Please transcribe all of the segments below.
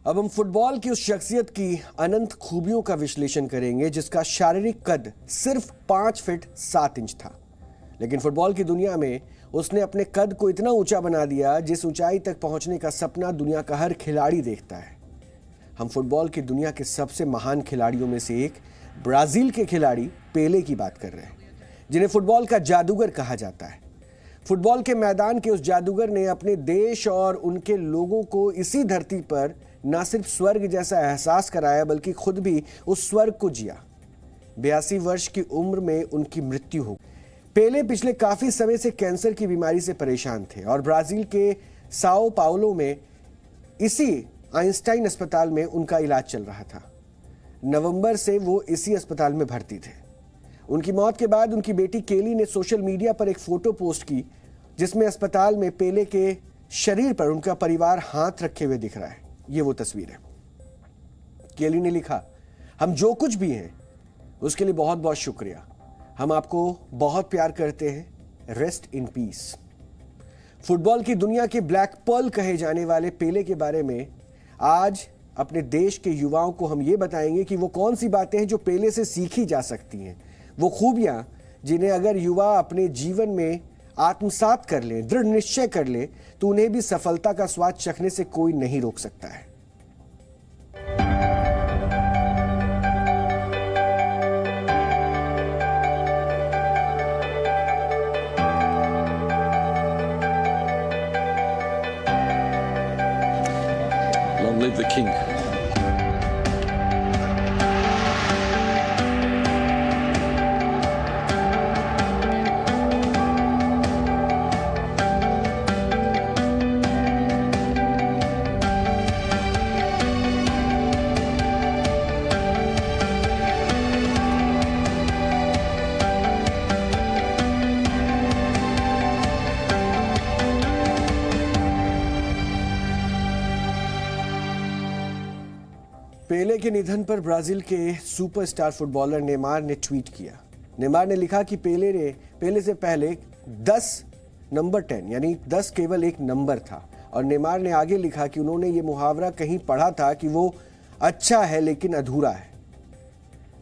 अब हम फुटबॉल की उस शख्सियत की अनंत खूबियों का विश्लेषण करेंगे जिसका शारीरिक कद सिर्फ 5 फीट 7 इंच था, लेकिन फुटबॉल की दुनिया में उसने अपने कद को इतना ऊंचा बना दिया जिस ऊंचाई तक पहुंचने का सपना दुनिया का हर खिलाड़ी देखता है। हम फुटबॉल की दुनिया के सबसे महान खिलाड़ियों में से एक ब्राजील के खिलाड़ी पेले की बात कर रहे हैं, जिन्हें फुटबॉल का जादूगर कहा जाता है। फुटबॉल के मैदान के उस जादूगर ने अपने देश और उनके लोगों को इसी धरती पर न सिर्फ स्वर्ग जैसा एहसास कराया बल्कि खुद भी उस स्वर्ग को जिया। 82 वर्ष की उम्र में उनकी मृत्यु हो गई। पेले पिछले काफी समय से कैंसर की बीमारी से परेशान थे और ब्राजील के साओ पाउलो में इसी आइंस्टाइन अस्पताल में उनका इलाज चल रहा था। नवंबर से वो इसी अस्पताल में भर्ती थे। उनकी मौत के बाद उनकी बेटी केली ने सोशल मीडिया पर एक फोटो पोस्ट की जिसमें अस्पताल में पेले के शरीर पर उनका परिवार हाथ रखे हुए दिख रहा है। ये वो तस्वीर है। केली ने लिखा, हम जो कुछ भी हैं उसके लिए बहुत बहुत शुक्रिया। हम आपको बहुत प्यार करते हैं। Rest in peace. फुटबॉल की दुनिया के ब्लैक पर्ल कहे जाने वाले पेले के बारे में आज अपने देश के युवाओं को हम ये बताएंगे कि वो कौन सी बातें हैं जो पेले से सीखी जा सकती हैं, वो खूबियां जिन्हें अगर युवा अपने जीवन में आत्मसात कर ले, दृढ़ निश्चय कर ले, तो उन्हें भी सफलता का स्वाद चखने से कोई नहीं रोक सकता है। Long live the king. पेले के निधन पर ब्राजील के सुपरस्टार फुटबॉलर नेमार ने ट्वीट किया। नेमार ने लिखा कि पेले से पहले 10 नंबर 10 यानी 10 केवल एक नंबर था। और नेमार ने आगे लिखा कि उन्होंने ये मुहावरा कहीं पढ़ा था कि वो अच्छा है लेकिन अधूरा है।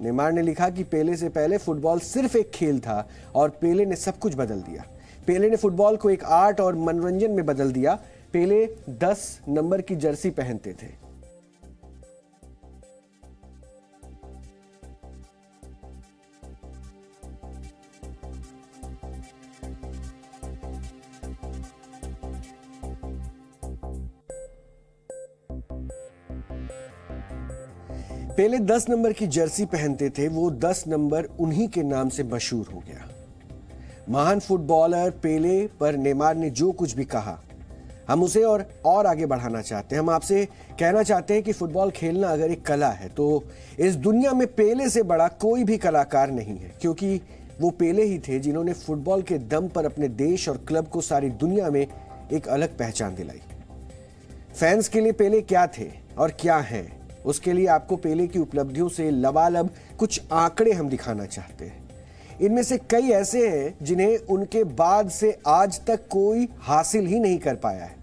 नेमार ने लिखा कि पेले से पहले फुटबॉल सिर्फ एक खेल था और पेले ने सब कुछ बदल दिया। पेले ने फुटबॉल को एक आर्ट और मनोरंजन में बदल दिया। पेले 10 नंबर की जर्सी पहनते थे। पेले 10 नंबर की जर्सी पहनते थे। वो 10 नंबर उन्हीं के नाम से मशहूर हो गया। महान फुटबॉलर पेले पर नेमार ने जो कुछ भी कहा, हम उसे और आगे बढ़ाना चाहते हैं। हम आपसे कहना चाहते हैं कि फुटबॉल खेलना अगर एक कला है तो इस दुनिया में पेले से बड़ा कोई भी कलाकार नहीं है, क्योंकि वो पेले ही थे जिन्होंने फुटबॉल के दम पर अपने देश और क्लब को सारी दुनिया में एक अलग पहचान दिलाई। फैंस के लिए पेले क्या थे और क्या हैं, उसके लिए आपको पेले की उपलब्धियों से लबालब कुछ आंकड़े हम दिखाना चाहते हैं। इनमें से कई ऐसे हैं जिन्हें उनके बाद से आज तक कोई हासिल ही नहीं कर पाया है।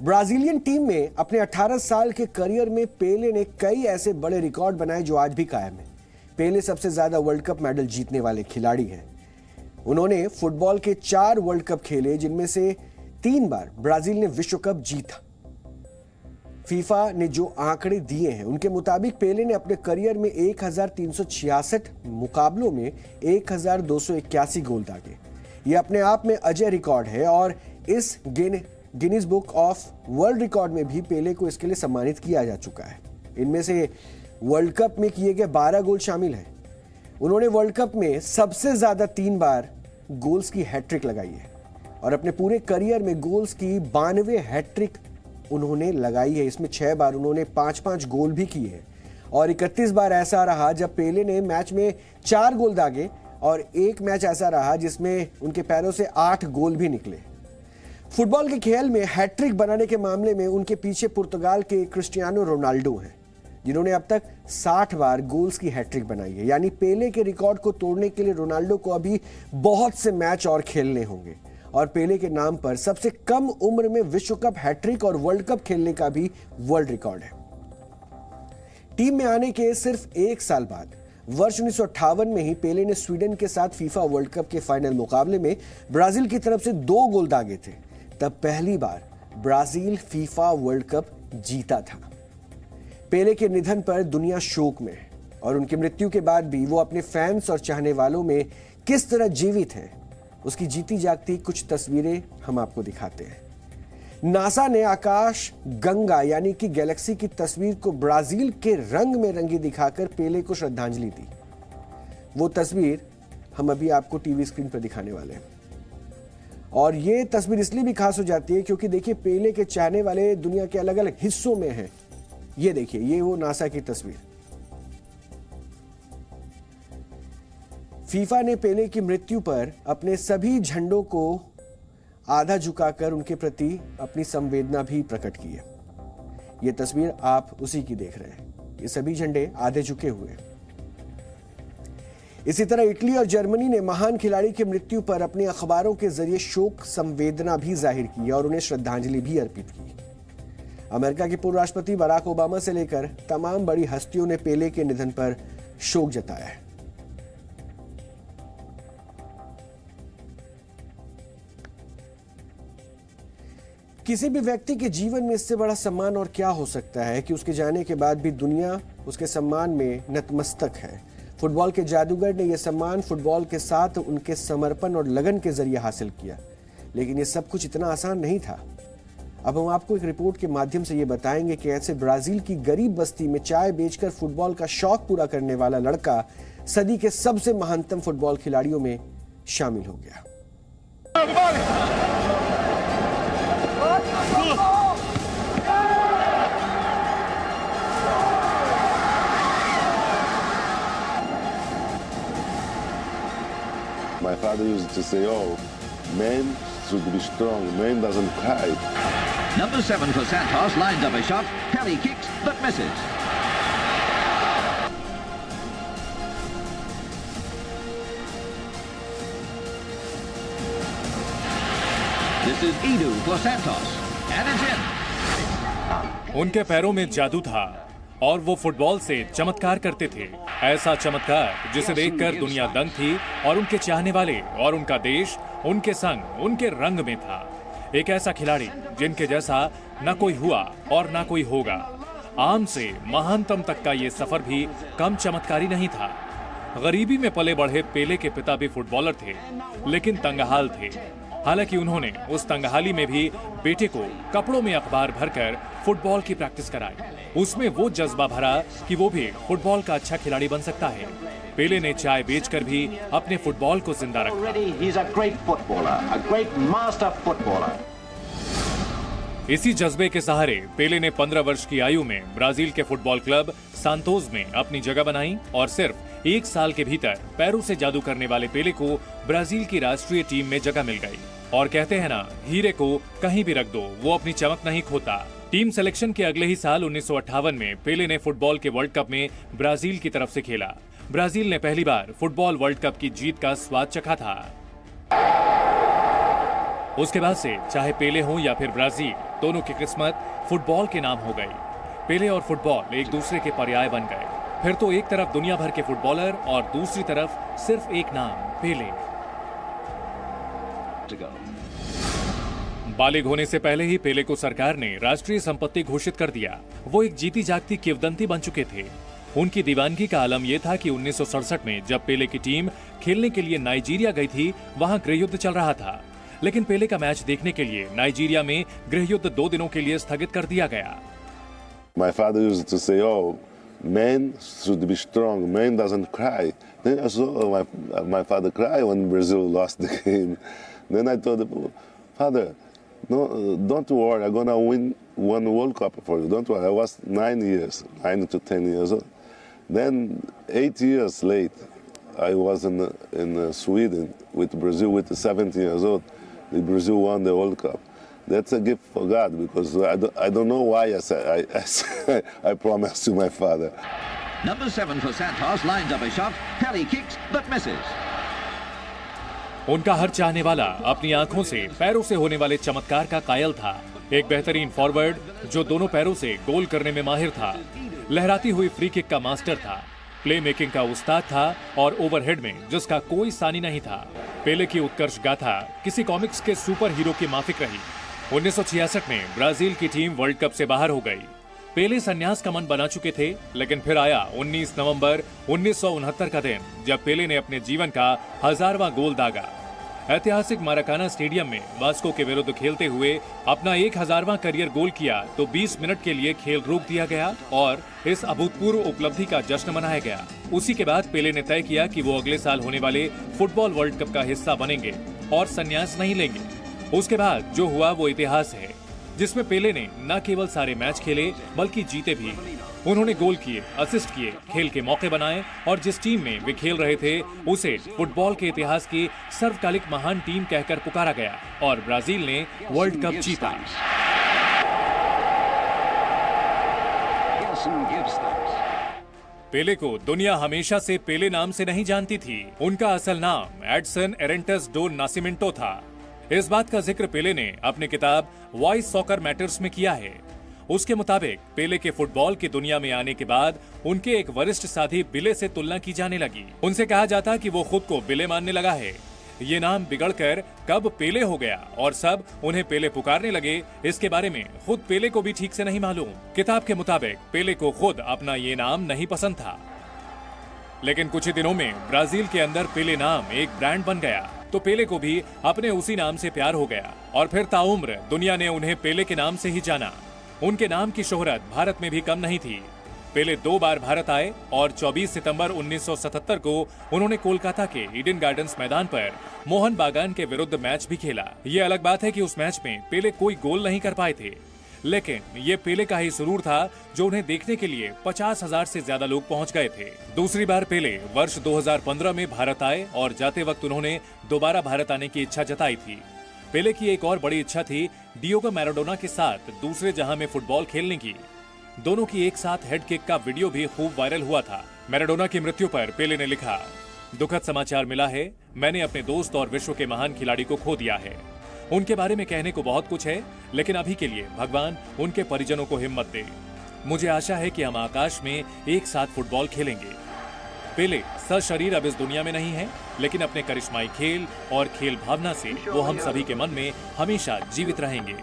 ब्राजीलियन टीम में अपने 18 साल के करियर में पेले ने कई ऐसे बड़े रिकॉर्ड बनाए जो आज भी कायम है। पेले सबसे ज्यादा वर्ल्ड कप मेडल जीतने वाले खिलाड़ी हैं। उन्होंने फुटबॉल के 4 वर्ल्ड कप खेले, जिनमें से 3 बार ब्राजील ने विश्व कप जीता। फीफा ने जो आंकड़े दिए हैं उनके मुताबिक पेले ने अपने करियर में 1366 मुकाबलों में 1281 गोल दागे। यह अपने आप में अजय रिकॉर्ड है और इस Guinness book of world record में भी पेले को इसके लिए सम्मानित किया जा चुका है। इनमें से वर्ल्ड कप में किए गए 12 गोल शामिल हैं। उन्होंने वर्ल्ड कप में सबसे ज्यादा 3 बार गोल्स की हैट्रिक लगाई है और अपने पूरे करियर में गोल्स की 92 हैट्रिक उन्होंने लगाई है। इसमें 6 बार उन्होंने 5-5 गोल भी किए हैं और 31 बार ऐसा रहा जब पेले ने मैच में 4 गोल दागे और एक मैच ऐसा रहा जिसमें उनके पैरों से 8 गोल भी निकले। फुटबॉल के खेल में हैट्रिक बनाने के मामले में उनके पीछे पुर्तगाल के क्रिस्टियानो रोनाल्डो हैं, जिन्होंने अब तक 60 बार गोल्स की हैट्रिक बनाई है। यानी पेले के रिकॉर्ड को तोड़ने के लिए रोनाल्डो को अभी बहुत से मैच और खेलने होंगे और पेले के नाम पर सबसे कम उम्र में विश्व कप हैट्रिक और वर्ल्ड कप खेलने का भी वर्ल्ड रिकॉर्ड है। टीम में आने के सिर्फ एक साल बाद वर्ष 1958 में ही पेले ने स्वीडन के साथ फीफा वर्ल्ड कप के फाइनल मुकाबले में ब्राजील की तरफ से 2 गोल दागे थे। तब पहली बार ब्राजील फीफा वर्ल्ड कप जीता था। पेले के निधन पर दुनिया शोक में है और उनकी मृत्यु के बाद भी वो अपने फैंस और चाहने वालों में किस तरह जीवित हैं, उसकी जीती जागती कुछ तस्वीरें हम आपको दिखाते हैं। नासा ने आकाश गंगा यानी कि गैलेक्सी की तस्वीर को ब्राजील के रंग में रंगी दिखाकर पेले को श्रद्धांजलि दी। वो तस्वीर हम अभी आपको टीवी स्क्रीन पर दिखाने वाले हैं और ये तस्वीर इसलिए भी खास हो जाती है क्योंकि देखिए पेले के चाहने वाले दुनिया के अलग अलग हिस्सों में हैं। ये देखिए, ये वो नासा की तस्वीर। फीफा ने पेले की मृत्यु पर अपने सभी झंडों को आधा झुकाकर उनके प्रति अपनी संवेदना भी प्रकट की है। यह तस्वीर आप उसी की देख रहे हैं। ये सभी झंडे आधे झुके हुए हैं। इसी तरह इटली और जर्मनी ने महान खिलाड़ी की मृत्यु पर अपने अखबारों के जरिए शोक संवेदना भी जाहिर की और उन्हें श्रद्धांजलि भी अर्पित की। अमेरिका के पूर्व राष्ट्रपति बराक ओबामा से लेकर तमाम बड़ी हस्तियों ने पेले के निधन पर शोक जताया है। किसी भी व्यक्ति के जीवन में इससे बड़ा सम्मान और क्या हो सकता है कि उसके जाने के बाद भी दुनिया उसके सम्मान में नतमस्तक है। फुटबॉल के जादूगर ने यह सम्मान फुटबॉल के साथ उनके समर्पण और लगन के जरिए हासिल किया, लेकिन यह सब कुछ इतना आसान नहीं था। अब हम आपको एक रिपोर्ट के माध्यम से ये बताएंगे कि ऐसे ब्राजील की गरीब बस्ती में चाय बेचकर फुटबॉल का शौक पूरा करने वाला लड़का सदी के सबसे महानतम फुटबॉल खिलाड़ियों में शामिल हो गया। My father used to say, "Oh, men should be strong. Man doesn't cry." Number 7 for Santos lines up a shot. Pelly kicks but misses. This is Edu for Santos and it's in. उनके पैरों में जादू था और वो football से चमत्कार करते थे। ऐसा चमत्कार जिसे देखकर दुनिया दंग थी और उनके चाहने वाले और उनका देश उनके संग उनके रंग में था। एक ऐसा खिलाड़ी जिनके जैसा न कोई हुआ और न कोई होगा। आम से महानतम तक का ये सफर भी कम चमत्कारी नहीं था। गरीबी में पले बढ़े पेले के पिता भी फुटबॉलर थे, लेकिन तंगहाल थे। हालांकि उन्होंने उस तंगहाली में भी बेटे को कपड़ों में अखबार भरकर फुटबॉल की प्रैक्टिस कराई। उसमें वो जज्बा भरा कि वो भी फुटबॉल का अच्छा खिलाड़ी बन सकता है। पेले ने चाय बेचकर भी अपने फुटबॉल को जिंदा रखा। इसी जज्बे के सहारे पेले ने 15 वर्ष की आयु में ब्राजील के फुटबॉल क्लब सांतोस में अपनी जगह बनाई और सिर्फ 1 साल के भीतर पैरों से जादू करने वाले पेले को ब्राजील की राष्ट्रीय टीम में जगह मिल गई। और कहते हैं ना, हीरे को कहीं भी रख दो, वो अपनी चमक नहीं खोता। टीम सिलेक्शन के अगले ही साल 1958 में पेले ने फुटबॉल के वर्ल्ड कप में ब्राजील की तरफ से खेला। ब्राजील ने पहली बार फुटबॉल वर्ल्ड कप की जीत का स्वाद चखा था। उसके बाद से चाहे पेले हो या फिर ब्राजील, दोनों की किस्मत फुटबॉल के नाम हो गई। पेले और फुटबॉल एक दूसरे के पर्याय बन गए। फिर तो एक तरफ दुनिया भर के फुटबॉलर और दूसरी तरफ सिर्फ एक नाम, पेले। बालिग होने से पहले ही पेले को सरकार ने राष्ट्रीय संपत्ति घोषित कर दिया। वो एक जीती जागती किंवदंती बन चुके थे। उनकी दीवानगी का आलम यह था कि 1967 में जब पेले की टीम खेलने के लिए नाइजीरिया गई थी, वहां गृहयुद्ध चल रहा था। लेकिन पेले का मैच देखने के लिए नाइजीरिया में गृहयुद्ध 2 दिनों के लिए स्थगित कर दिया गया। My father used to say, "Oh, men should be strong. Man doesn't cry." Then I saw my father cry when Brazil lost the game. Then I told him, "Father, no, don't worry. I'm gonna win one World Cup for you. Don't worry." I was 9 to 10 years old. Then 8 years late, I was in Sweden with Brazil with 17 years old. The Brazil won the World Cup. That's a gift for God because I don't know why I promised to my father. Number 7 for Santos lines up a shot. Pelly kicks but misses. उनका हर चाहने वाला अपनी आंखों से पैरों से होने वाले चमत्कार का कायल था। एक बेहतरीन फॉरवर्ड जो दोनों पैरों से गोल करने में माहिर था, लहराती हुई फ्री किक का मास्टर था, प्ले मेकिंग का उस्ताद था और ओवरहेड में जिसका कोई सानी नहीं था। पेले की उत्कर्ष गाथा किसी कॉमिक्स के सुपर हीरो की माफिक रही। 1966 में ब्राजील की टीम वर्ल्ड कप से बाहर हो गई। पेले संन्यास का मन बना चुके थे, लेकिन फिर आया 19 नवंबर 1969 का दिन, जब पेले ने अपने जीवन का 1000वां गोल दागा। ऐतिहासिक माराकाना स्टेडियम में वास्को के विरुद्ध खेलते हुए अपना 1000वां करियर गोल किया तो 20 मिनट के लिए खेल रोक दिया गया और इस अभूतपूर्व उपलब्धि का जश्न मनाया गया। उसी के बाद पेले ने तय किया कि वो अगले साल होने वाले फुटबॉल वर्ल्ड कप का हिस्सा बनेंगे और संन्यास नहीं लेंगे। उसके बाद जो हुआ वो इतिहास है, जिसमें पेले ने न केवल सारे मैच खेले बल्कि जीते भी। उन्होंने गोल किए, असिस्ट किए, खेल के मौके बनाए और जिस टीम में वे खेल रहे थे उसे फुटबॉल के इतिहास की सर्वकालिक महान टीम कहकर पुकारा गया और ब्राजील ने वर्ल्ड कप जीता। पेले को दुनिया हमेशा से पेले नाम से नहीं जानती थी। उनका असल नाम एडसन एरेंटस डो नासिमेंटो था। इस बात का जिक्र पेले ने अपनी किताब वाई सॉकर मैटर्स में किया है। उसके मुताबिक पेले के फुटबॉल की दुनिया में आने के बाद उनके एक वरिष्ठ साथी बिले से तुलना की जाने लगी। उनसे कहा जाता कि वो खुद को बिले मानने लगा है। ये नाम बिगड़कर कब पेले हो गया और सब उन्हें पेले पुकारने लगे, इसके बारे में खुद पेले को भी ठीक से नहीं मालूम। किताब के मुताबिक पेले को खुद अपना ये नाम नहीं पसंद था, लेकिन कुछ ही दिनों में ब्राजील के अंदर पेले नाम एक ब्रांड बन गया तो पेले को भी अपने उसी नाम से प्यार हो गया और फिर ताउम्र दुनिया ने उन्हें पेले के नाम से ही जाना। उनके नाम की शोहरत भारत में भी कम नहीं थी। पेले 2 बार भारत आए और 24 सितंबर 1977 को उन्होंने कोलकाता के ईडन गार्डन्स मैदान पर मोहन बागान के विरुद्ध मैच भी खेला। ये अलग बात है कि उस मैच में पेले कोई गोल नहीं कर पाए थे, लेकिन ये पेले का ही सुरूर था जो उन्हें देखने के लिए 50,000 से ज्यादा लोग पहुंच गए थे। दूसरी बार पेले वर्ष 2015 में भारत आए और जाते वक्त उन्होंने दोबारा भारत आने की इच्छा जताई थी। पेले की एक और बड़ी इच्छा थी डियोगो मैराडोना के साथ दूसरे जहां में फुटबॉल खेलने की। दोनों की एक साथ हेड किक का वीडियो भी खूब वायरल हुआ था। मैराडोना की मृत्यु पर पेले ने लिखा, दुखद समाचार मिला है, मैंने अपने दोस्त और विश्व के महान खिलाड़ी को खो दिया है। उनके बारे में कहने को बहुत कुछ है, लेकिन अभी के लिए भगवान उनके परिजनों को हिम्मत दे। मुझे आशा है कि हम आकाश में एक साथ फुटबॉल खेलेंगे। पेले सशरीर अब इस दुनिया में नहीं है, लेकिन अपने करिश्माई खेल और खेल भावना से वो हम सभी के मन में हमेशा जीवित रहेंगे।